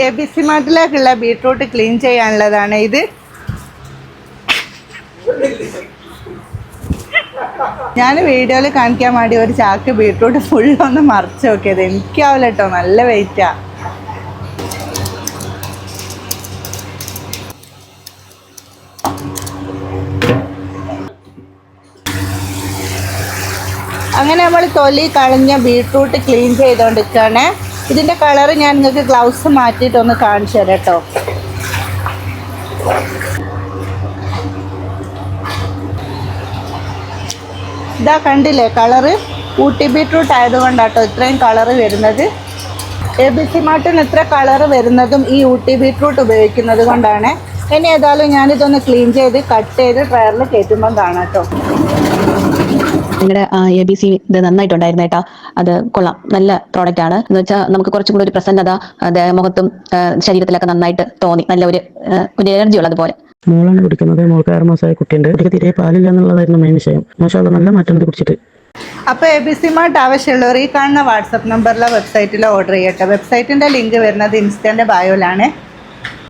ABC മാർട്ടിലേക്കുള്ള beetroot clean ചെയ്യാനുള്ളതാണ് ഇത്. ഞാൻ വീഡിയോയിൽ കാണിക്കാൻ വേണ്ടി ഒരു ചാക്ക് ബീട്രൂട്ട് ഫുള്ളൊന്ന് മറിച്ച് നോക്കിയത്. എനിക്കാവില്ല കേട്ടോ, നല്ല വെയിറ്റാ. അങ്ങനെ നമ്മൾ തൊലി കളഞ്ഞ ബീട്രൂട്ട് ക്ലീൻ ചെയ്തുകൊണ്ടിരിക്കുകയാണ്. ഇതിൻ്റെ കളറ് ഞാൻ നിങ്ങൾക്ക് ഗ്ലൗസ് മാറ്റിയിട്ടൊന്ന് കാണിച്ചു തരാം കേട്ടോ. ഇതാ കണ്ടില്ലേ കളറ്? ഊട്ടി ബീട്രൂട്ട് ആയതുകൊണ്ടാട്ടോ ഇത്രയും കളറ് വരുന്നത്. ABC മാർട്ടിന് ഇത്ര കളറ് വരുന്നതും ഈ ഊട്ടി ബീട്രൂട്ട് ഉപയോഗിക്കുന്നത് കൊണ്ടാണ്. ഇനി ഏതായാലും ഞാനിതൊന്ന് ക്ലീൻ ചെയ്ത് കട്ട് ചെയ്ത് ട്രയറിൽ കയറ്റുമ്പം കാണാം കേട്ടോ. നിങ്ങളുടെ ABC ഇത് നന്നായിട്ടുണ്ടായിരുന്നു കേട്ടോ. അത് കൊള്ളാം, നല്ല പ്രോഡക്റ്റ് ആണ്. എന്ന് വെച്ചാൽ നമുക്ക് കുറച്ചും കൂടി ഒരു പ്രസന്നത മുഖത്തും ശരീരത്തിലൊക്കെ നന്നായിട്ട് തോന്നി. നല്ല ഒരു എനർജി ഉള്ളതുപോലെ. മോളാണ് കുടിക്കുന്നത്. മോൾക്ക് 6 മാസമായ കുട്ടിയുണ്ട്. കുട്ടിക്ക് തീരെ പാലില്ല എന്നുള്ളതായിരുന്നു മെയിൻ വിഷയം. മാഷാഅല്ലാ നല്ല മാറ്റം കുടിച്ചിട്ട്. അപ്പോൾ ABC മാർട്ട് ആവശ്യമുള്ളവർ ഈ കാണുന്ന വാട്സപ്പ് നമ്പറിലോ വെബ്സൈറ്റിലോ ഓർഡർ ചെയ്യട്ടെ. വെബ്സൈറ്റിൻ്റെ ലിങ്ക് വരുന്നത് ഇൻസ്റ്റൻ്റെ ബയോയിലാണ്.